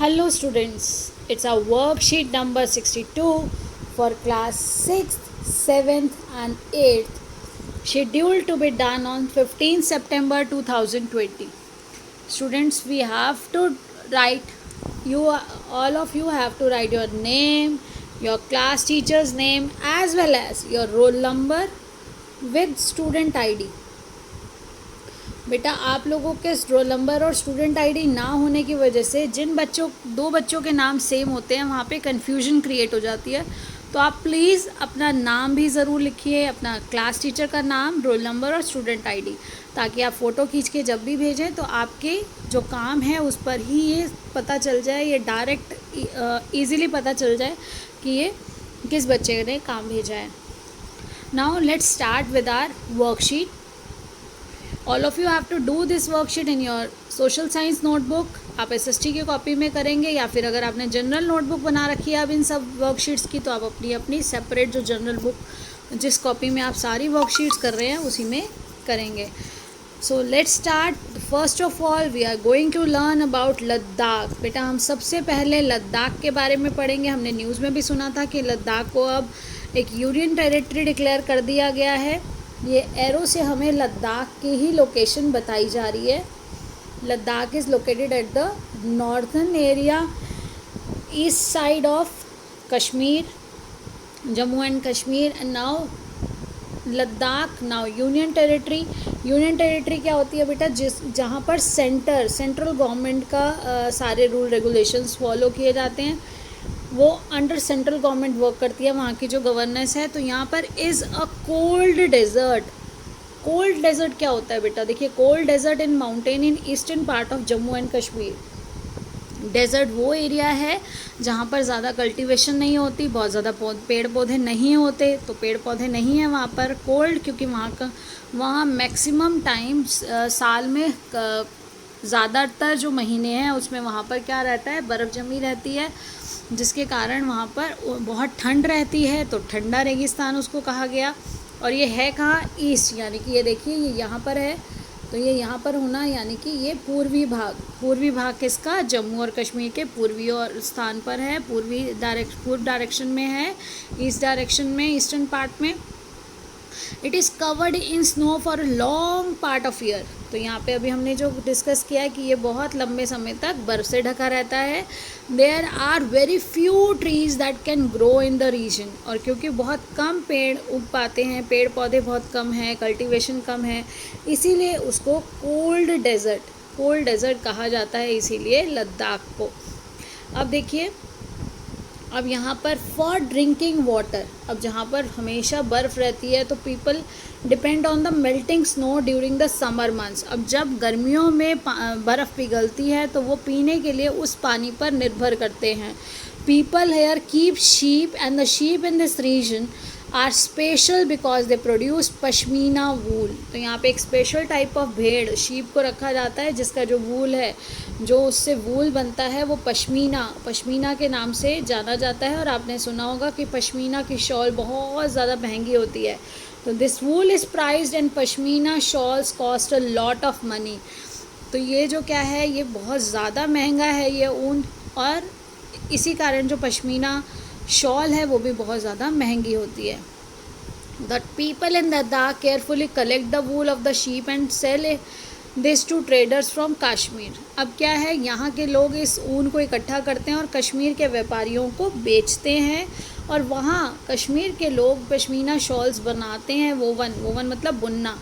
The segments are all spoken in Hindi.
Hello students, it's our worksheet number 62 for class 6th, 7th and 8th, scheduled to be done on 15 September 2020. Students, we have to write, all of you have to write your name, your class teacher's name as well as your roll number with student ID. बेटा आप लोगों के रोल नंबर और स्टूडेंट आईडी ना होने की वजह से दो बच्चों के नाम सेम होते हैं वहाँ पे कन्फ्यूजन क्रिएट हो जाती है। तो आप प्लीज़ अपना नाम भी ज़रूर लिखिए, अपना क्लास टीचर का नाम, रोल नंबर और स्टूडेंट आईडी, ताकि आप फ़ोटो खींच के जब भी भेजें तो आपके जो काम है उस पर ही ये पता चल जाए, ये डायरेक्ट ईज़िली पता चल जाए कि ये किस बच्चे ने काम भेजा है। Now let's start with our worksheet. All of you have to do this worksheet in your social science notebook. आप SST की कॉपी में करेंगे या फिर अगर आपने जनरल नोटबुक बना रखी है अब इन सब वर्कशीट्स की, तो आप अपनी अपनी सेपरेट जो जनरल बुक जिस कॉपी में आप सारी वर्कशीट्स कर रहे हैं उसी में करेंगे. So let's start. First of all we are going to learn about Ladakh. बेटा हम सबसे पहले लद्दाख के बारे में पढ़ेंगे. हमने न्यूज़ में भी सुना था कि लद्दाख को अब एक यूनियन टेरिटरी डिक्लेयर कर दिया गया है. ये एरो से हमें लद्दाख की ही लोकेशन बताई जा रही है. Ladakh is located at the northern area east side of Kashmir, Jammu and Kashmir. And now Ladakh now union territory. Union territory क्या होती है बेटा? जहाँ पर सेंट्रल गवर्नमेंट का सारे रूल रेगुलेशंस फॉलो किए जाते हैं, वो अंडर सेंट्रल गवर्नमेंट वर्क करती है, वहाँ की जो गवर्नेंस है. तो यहाँ पर is a cold desert. Cold desert क्या होता है बेटा? देखिए, cold desert in mountain in eastern part of Jammu and Kashmir. Desert वो एरिया है जहाँ पर ज़्यादा कल्टीवेशन नहीं होती, बहुत ज़्यादा पेड़ पौधे नहीं होते. तो पेड़ पौधे नहीं हैं वहाँ पर. कोल्ड क्योंकि वहाँ मैक्सिमम टाइम साल में ज़्यादातर जो महीने हैं उसमें वहाँ पर क्या रहता है? बर्फ़ जमी रहती है, जिसके कारण वहाँ पर बहुत ठंड रहती है. तो ठंडा रेगिस्तान उसको कहा गया. और ये है कहाँ? ईस्ट, यानी कि ये देखिए ये यहाँ पर है, तो ये यहाँ पर होना यानी कि ये पूर्वी भाग किसका? जम्मू और कश्मीर के पूर्वी और स्थान पर है. पूर्व डायरेक्शन में है, ईस्ट डायरेक्शन में, ईस्टर्न पार्ट में. It is covered in snow for a long part of year. तो यहाँ पे अभी हमने जो डिस्कस किया है कि ये बहुत लंबे समय तक बर्फ़ से ढका रहता है. There are very few trees that can grow in the region. और क्योंकि बहुत कम पेड़ उग पाते हैं, पेड़ पौधे बहुत कम हैं, कल्टीवेशन कम है, इसीलिए उसको कोल्ड डेजर्ट कहा जाता है, इसीलिए लद्दाख को. अब देखिए, अब यहाँ पर फॉर ड्रिंकिंग वाटर, अब जहाँ पर हमेशा बर्फ़ रहती है तो people depend on the melting snow during the summer months. अब जब गर्मियों में बर्फ़ पिघलती है तो वो पीने के लिए उस पानी पर निर्भर करते हैं. People here keep sheep and the sheep in this region are special because they produce pashmina wool. तो यहाँ पे एक स्पेशल टाइप ऑफ भेड़, शीप को रखा जाता है जिसका जो वूल है, जो उससे वूल बनता है, वो पश्मीना के नाम से जाना जाता है. और आपने सुना होगा कि पश्मीना की शॉल बहुत ज़्यादा महंगी होती है. तो this wool is prized and pashmina shawls cost a lot of money. तो ये जो क्या है, ये बहुत ज़्यादा महंगा है ये ऊन, और इसी कारण जो पश्मीना शॉल है वो भी बहुत ज़्यादा महंगी होती है. The people in Ladakh carefully collect the wool of the sheep and sell this to traders from Kashmir. अब क्या है, यहाँ के लोग इस ऊन को इकट्ठा करते हैं और कश्मीर के व्यापारियों को बेचते हैं. और वहाँ कश्मीर के लोग पश्मीना शॉल्स बनाते हैं. वोवन मतलब बुनना.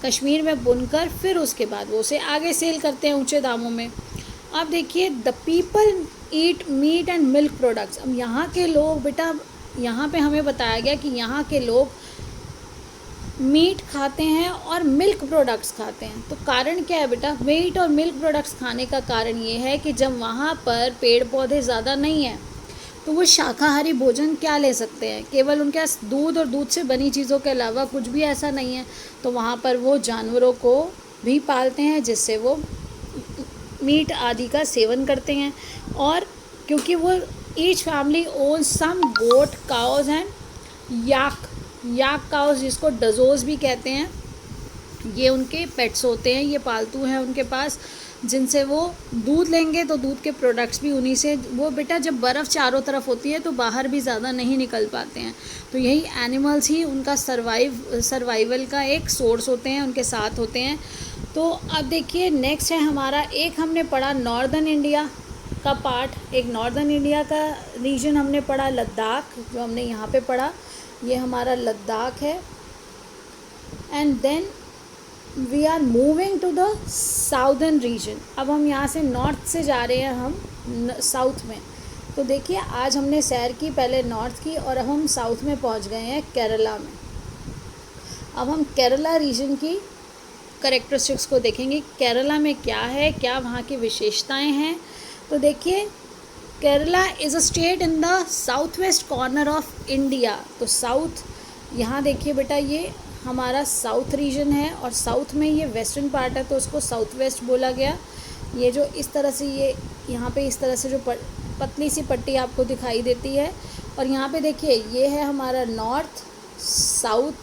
कश्मीर में बुनकर फिर उसके बाद वो उसे आगे सेल करते हैं ऊंचे दामों में. अब देखिए, the people eat meat and milk products. अब यहाँ के लोग बेटा, यहाँ पे हमें बताया गया कि यहाँ के लोग मीट खाते हैं और मिल्क प्रोडक्ट्स खाते हैं. तो कारण क्या है बेटा? मीट और मिल्क प्रोडक्ट्स खाने का कारण ये है कि जब वहाँ पर पेड़ पौधे ज़्यादा नहीं हैं तो वो शाकाहारी भोजन क्या ले सकते हैं? केवल उनके पास दूध और दूध से बनी चीज़ों के अलावा कुछ भी ऐसा नहीं है. तो वहाँ पर वो जानवरों को भी पालते हैं जिससे वो मीट आदि का सेवन करते हैं. और क्योंकि वो each family owns some goat, cows and yak cows, जिसको डजोज भी कहते हैं, ये उनके पेट्स होते हैं, ये पालतू हैं उनके पास. जिनसे वो दूध लेंगे तो दूध के प्रोडक्ट्स भी उन्हीं से। वो बेटा जब बर्फ़ चारों तरफ होती है तो बाहर भी ज़्यादा नहीं निकल पाते हैं, तो यही एनिमल्स ही उनका सर्वाइवल का एक सोर्स होते हैं, उनके साथ होते हैं। तो अब देखिए नेक्स्ट है हमारा, एक हमने पढ़ा नॉर्दर्न इंडिया का पार्ट, एक नॉर्दर्न इंडिया का रीजन हमने पढ़ा लद्दाख, जो हमने यहाँ पे पढ़ा, ये हमारा लद्दाख है। And then we are moving to the southern region. अब हम यहाँ से नॉर्थ से जा रहे हैं हम साउथ में। तो देखिए आज हमने सैर की पहले नॉर्थ की और अब हम साउथ में पहुँच गए हैं केरला में। अब हम केरला रीजन की करेक्टरिस्टिक्स को देखेंगे, केरला में क्या है, क्या वहाँ की विशेषताएं हैं। तो देखिए Kerala is a state in the south west corner of India. तो साउथ, यहाँ देखिए बेटा ये हमारा साउथ रीजन है और साउथ में ये वेस्टर्न पार्ट है तो उसको साउथ वेस्ट बोला गया। ये जो इस तरह से ये यहाँ पे इस तरह से जो पतली सी पट्टी आपको दिखाई देती है, और यहाँ पे देखिए ये है हमारा north, south,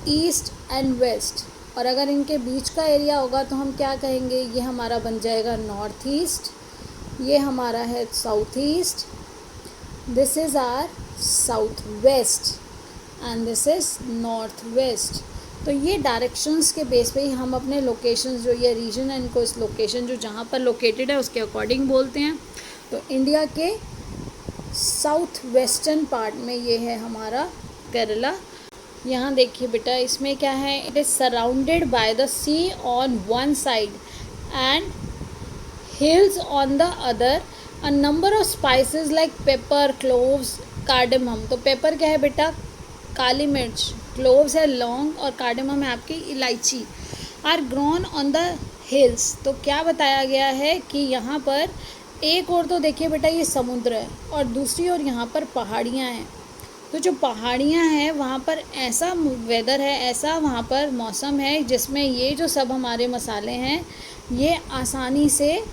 east and west. और अगर इनके बीच का एरिया होगा तो हम क्या कहेंगे, ये हमारा बन जाएगा नॉर्थ ईस्ट, ये हमारा है south east, this is our south west and this is north west. तो ये डायरेक्शंस के बेस पे ही हम अपने लोकेशंस, जो ये रीजन है इनको इस लोकेशन जो जहाँ पर लोकेटेड है उसके अकॉर्डिंग बोलते हैं। तो इंडिया के साउथ वेस्टर्न पार्ट में ये है हमारा केरला। यहाँ देखिए बेटा इसमें क्या है, it is surrounded by the sea on one side and hills on the other, a number of spices like pepper, cloves, cardamom। तो पेपर क्या है बेटा, काली मिर्च, क्लोव्स है लौंग, और कार्डेमम है आपकी इलायची, are grown on the hills. तो क्या बताया गया है कि यहाँ पर एक और तो देखिए बेटा ये समुद्र है और दूसरी ओर यहाँ पर पहाड़ियाँ हैं। तो जो पहाड़ियाँ हैं वहाँ पर ऐसा वेदर है, ऐसा वहाँ पर मौसम है जिसमें ये जो सब हमारे मसाले हैं ये आसानी से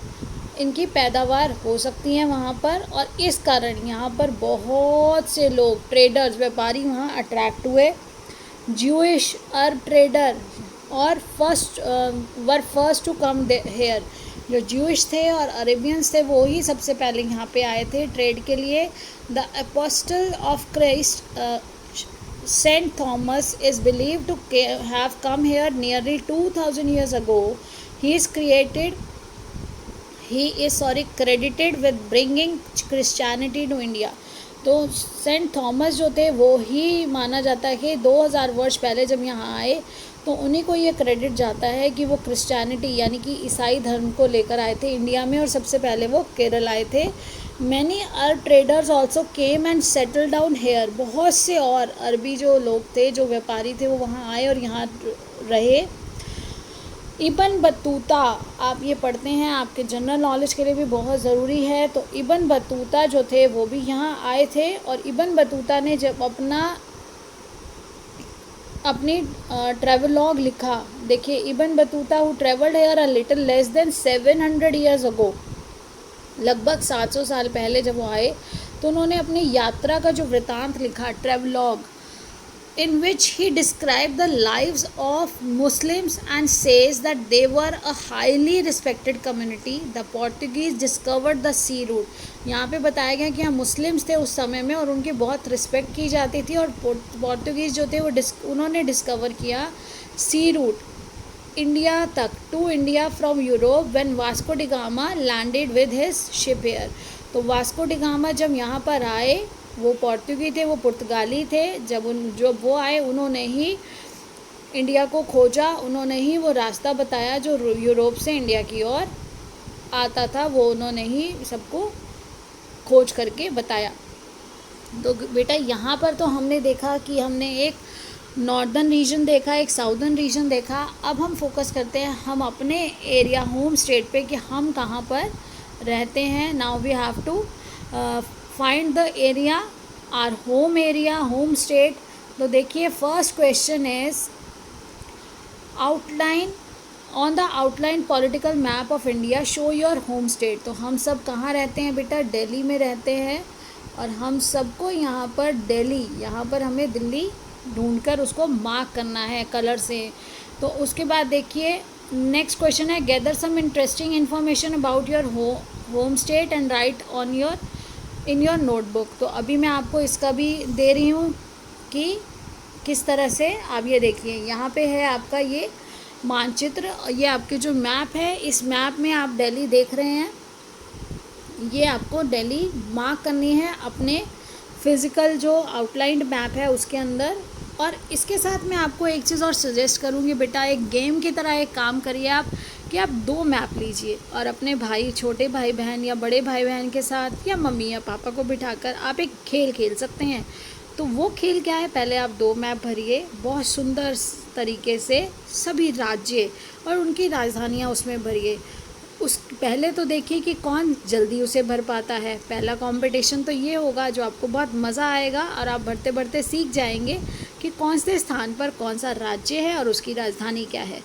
इनकी पैदावार हो सकती हैं वहाँ पर। और इस कारण यहाँ पर बहुत से लोग, ट्रेडर्स, व्यापारी वहाँ अट्रैक्ट हुए। ज्यूइश अरब ट्रेडर और फर्स्ट टू कम हेयर। जो ज्यूइश थे और अरेबियंस थे वो ही सबसे पहले यहाँ पे आए थे ट्रेड के लिए। The apostle of Christ Saint Thomas is believe to have come here nearly 2000 years ago. He is credited with bringing Christianity to India. तो सेंट थॉमस जो थे वो ही माना जाता है कि 2000 वर्ष पहले जब यहाँ आए तो उन्हीं को ये क्रेडिट जाता है कि वो क्रिश्चियनिटी यानी कि ईसाई धर्म को लेकर आए थे इंडिया में, और सबसे पहले वो केरल आए थे। Many Arab traders also came and settle down here. बहुत से और अरबी जो लोग थे, जो व्यापारी थे, वो वहाँ आए और यहाँ रहे। इब्न बतूता, आप ये पढ़ते हैं, आपके जनरल नॉलेज के लिए भी बहुत ज़रूरी है। तो इब्न बतूता जो थे वो भी यहाँ आए थे, और इब्न बतूता ने जब अपनी ट्रैवलॉग लिखा, देखिए Ibn Battuta who travelled here a little less than 700 years ago, लगभग 700 साल पहले जब वो आए तो उन्होंने अपनी यात्रा का जो वृतांत लिखा, travelogue, in which he described the lives of Muslims and says that they were a highly respected community. The Portuguese discovered the sea route. यहाँ पे बताया गया कि यहाँ मुस्लिम्स थे उस समय में और उनकी बहुत रिस्पेक्ट की जाती थी, और पोर्तुगीज़ जो थे वो उन्होंने डिस्कवर किया सी रूट इंडिया तक, to India from Europe when Vasco da Gama landed with his ship here. तो वास्को डी गामा जब यहाँ पर आए, वो पोर्तुगी थे, वो पुर्तगाली थे, जब वो आए उन्होंने ही इंडिया को खोजा, उन्होंने ही वो रास्ता बताया जो यूरोप से इंडिया की ओर आता था, वो उन्होंने ही सबको खोज करके बताया। तो बेटा यहाँ पर तो हमने देखा कि हमने एक नॉर्दर्न रीजन देखा, एक साउदर्न रीजन देखा। अब हम फोकस करते हैं हम अपने एरिया, होम स्टेट पे कि हम कहाँ पर रहते हैं। Now we have to find the area, our home area, home state. तो देखिए first question is outline on the outline political map of India show your home state. तो हम सब कहाँ रहते हैं बेटा, दिल्ली में रहते हैं, और हम सबको यहाँ पर दिल्ली, यहाँ पर हमें दिल्ली ढूंढकर उसको मार्क करना है कलर से। तो उसके बाद देखिए नेक्स्ट क्वेश्चन है gather some interesting information about your home state and write on your in your notebook. तो अभी मैं आपको इसका भी दे रही हूँ कि किस तरह से आप ये देखिए, यहाँ पे है आपका ये मानचित्र, ये आपके जो मैप है, इस मैप में आप दिल्ली देख रहे हैं, ये आपको दिल्ली मार्क करनी है अपने फिज़िकल जो आउटलाइंड मैप है उसके अंदर। और इसके साथ मैं आपको एक चीज़ और सजेस्ट करूँगी, बेटा एक गेम की तरह एक काम करिए आप कि आप 2 मैप लीजिए और अपने भाई, छोटे भाई बहन या बड़े भाई बहन के साथ या मम्मी या पापा को बिठाकर आप एक खेल खेल सकते हैं। तो वो खेल क्या है, पहले आप 2 मैप भरिए बहुत सुंदर तरीके से, सभी राज्य और उनकी राजधानियाँ उसमें भरिए। उस पहले तो देखिए कि कौन जल्दी उसे भर पाता है। पहला कंपटीशन तो ये होगा जो आपको बहुत मज़ा आएगा और आप भरते भरते सीख जाएंगे कि कौन से स्थान पर कौन सा राज्य है और उसकी राजधानी क्या है।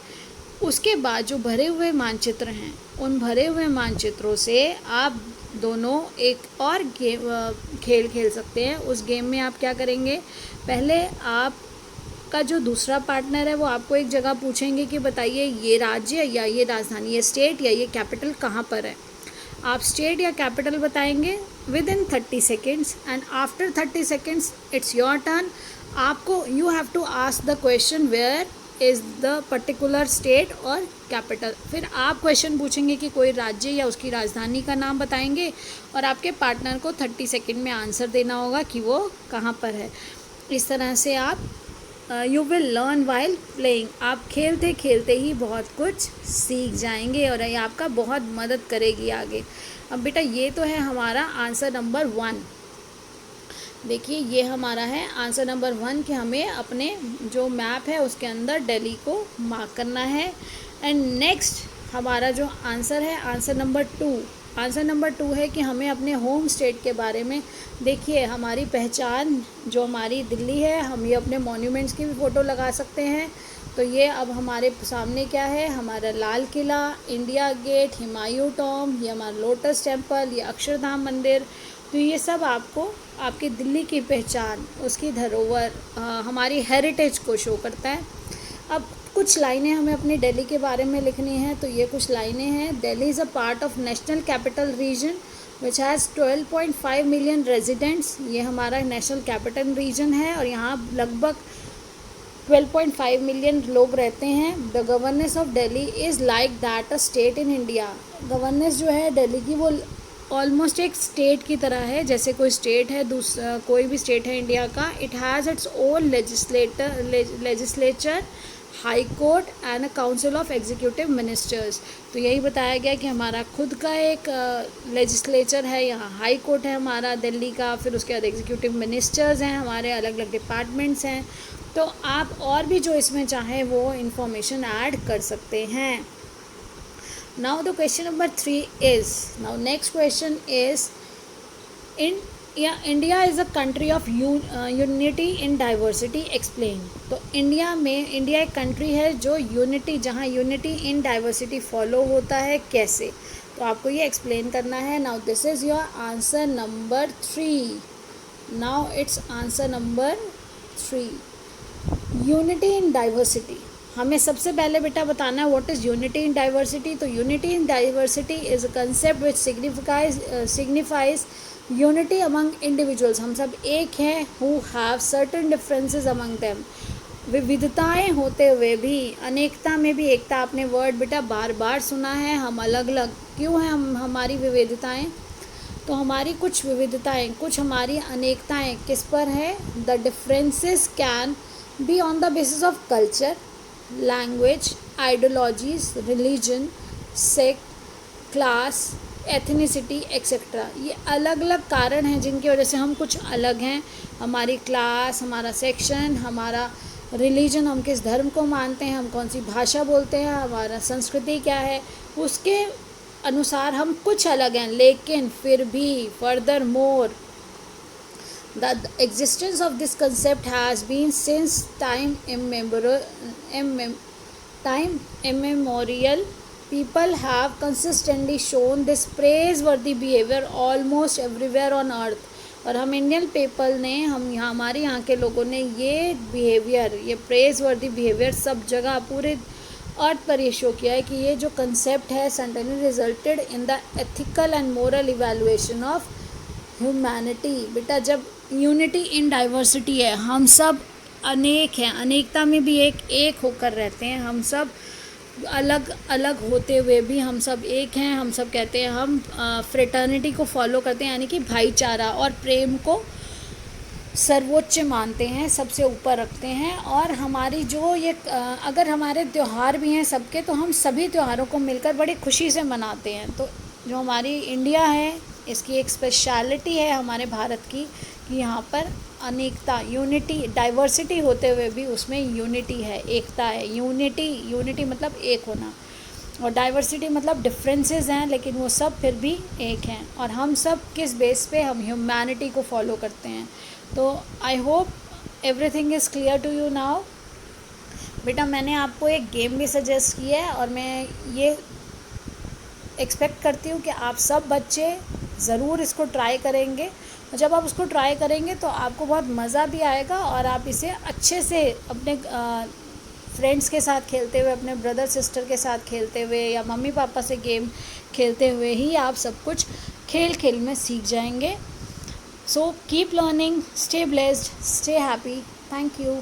उसके बाद जो भरे हुए मानचित्र हैं, उन भरे हुए मानचित्रों से आप दोनों एक और खेल खेल सकते हैं। उस गेम में आप क्या करेंगे, पहले आप का जो दूसरा पार्टनर है वो आपको एक जगह पूछेंगे कि बताइए ये राज्य या ये राजधानी, ये स्टेट या ये कैपिटल कहाँ पर है। आप स्टेट या कैपिटल बताएंगे within 30 seconds and after 30 seconds it's your turn. आपको you have to ask the question where is the particular state और कैपिटल। फिर आप क्वेश्चन पूछेंगे कि कोई राज्य या उसकी राजधानी का नाम बताएंगे और आपके पार्टनर को 30 सेकेंड में आंसर देना होगा कि वो कहाँ पर है। इस तरह से आप you will learn while playing, आप खेलते खेलते ही बहुत कुछ सीख जाएंगे और ये आपका बहुत मदद करेगी आगे। अब बेटा ये तो है हमारा आंसर नंबर 1। देखिए ये हमारा है आंसर नंबर 1 कि हमें अपने जो मैप है उसके अंदर दिल्ली को मार्क करना है। एंड नेक्स्ट हमारा जो आंसर है आंसर नंबर 2। आंसर नंबर 2 है कि हमें अपने होम स्टेट के बारे में, देखिए हमारी पहचान जो हमारी दिल्ली है, हम ये अपने मॉन्यूमेंट्स की भी फ़ोटो लगा सकते हैं। तो ये अब हमारे सामने क्या है, हमारा Lal Qila, India gate, Humayun Tom, ये हमारा लोटस टेम्पल, ये अक्षरधाम मंदिर। तो ये सब आपको आपकी दिल्ली की पहचान, उसकी धरोहर, हमारी हेरिटेज को शो करता है। अब कुछ लाइनें हमें अपनी दिल्ली के बारे में लिखनी है। तो ये कुछ लाइनें हैं। Delhi is a part of national capital region which has 12.5 million residents. ये हमारा नेशनल कैपिटल रीजन है और यहाँ लगभग 12.5 मिलियन लोग रहते हैं। The governance of Delhi is like that a state in India. Governance जो है दिल्ली की वो ऑलमोस्ट एक स्टेट की तरह है, जैसे कोई स्टेट है, कोई भी स्टेट है इंडिया का। It has its own legislature, high court and a council of executive ministers. तो यही बताया गया कि हमारा खुद का एक लेजिस्लेचर है, यहाँ हाई कोर्ट है हमारा दिल्ली का, फिर उसके बाद एग्जीक्यूटिव मिनिस्टर्स हैं, हमारे अलग अलग डिपार्टमेंट्स हैं। तो आप और भी जो इसमें चाहें वो इंफॉर्मेशन ऐड कर सकते हैं। Now the question number 3 is, now next question is, India is a country of unity in diversity, explain। तो इंडिया एक कंट्री है जो यूनिटी, जहाँ यूनिटी इन डाइवर्सिटी फॉलो होता है, कैसे, तो आपको ये एक्सप्लेन करना है। Now this is your answer number 3। Now it's answer number 3, unity in diversity. हमें सबसे पहले बेटा बताना है what is unity in diversity. तो unity in diversity is a concept which signifies unity among individuals. हम सब एक हैं, who have certain differences among them. विविधताएं होते हुए भी अनेकता में भी एकता। आपने वर्ड बेटा बार बार सुना है, हम अलग अलग क्यों हैं, हमारी विविधताएं। तो हमारी कुछ विविधताएं, कुछ हमारी अनेकताएं किस पर है, the differences can be on the basis of culture, language, ideologies, religion, sect, class, ethnicity etcetera. ये अलग अलग कारण हैं जिनकी वजह से हम कुछ अलग हैं। हमारी क्लास, हमारा सेक्शन, हमारा रिलीजन, हम किस धर्म को मानते हैं, हम कौन सी भाषा बोलते हैं, हमारा संस्कृति क्या है, उसके अनुसार हम कुछ अलग हैं। लेकिन फिर भी further more the existence of this concept has been since time immemorial. People have consistently shown this praiseworthy behavior almost everywhere on earth। और हम इंडियन पीपल ने, हमारे यहाँ के लोगों ने ये बिहेवियर, ये प्रेज़वर्दी बिहेवियर सब जगह पूरे अर्थ पर ये शो किया है कि ये जो कंसेप्ट है centenary resulted in the ethical and moral evaluation of humanity. बेटा जब यूनिटी इन डाइवर्सिटी है, हम सब अनेक हैं, अनेकता में भी एक होकर रहते हैं, हम सब अलग अलग होते हुए भी हम सब एक हैं। हम सब कहते हैं हम फ्रेटर्निटी को फॉलो करते हैं, यानी कि भाईचारा और प्रेम को सर्वोच्च मानते हैं, सबसे ऊपर रखते हैं। और हमारी जो ये अगर हमारे त्यौहार भी हैं सबके, तो हम सभी त्योहारों को मिलकर बड़ी खुशी से मनाते हैं। तो जो हमारी इंडिया है, इसकी एक स्पेशलिटी है हमारे भारत की कि यहाँ पर अनेकता, यूनिटी, डाइवर्सिटी होते हुए भी उसमें यूनिटी है, एकता है। यूनिटी मतलब एक होना, और डाइवर्सिटी मतलब डिफरेंसेस हैं लेकिन वो सब फिर भी एक हैं। और हम सब किस बेस पे, हम ह्यूमैनिटी को फॉलो करते हैं। तो I hope everything is clear to you now. बेटा मैंने आपको एक गेम भी सजेस्ट किया है और मैं ये एक्सपेक्ट करती हूँ कि आप सब बच्चे ज़रूर इसको ट्राई करेंगे। और जब आप उसको ट्राई करेंगे तो आपको बहुत मज़ा भी आएगा और आप इसे अच्छे से अपने फ्रेंड्स के साथ खेलते हुए, अपने ब्रदर सिस्टर के साथ खेलते हुए या मम्मी पापा से गेम खेलते हुए ही आप सब कुछ खेल खेल में सीख जाएंगे। So keep learning, stay blessed, stay happy. Thank you.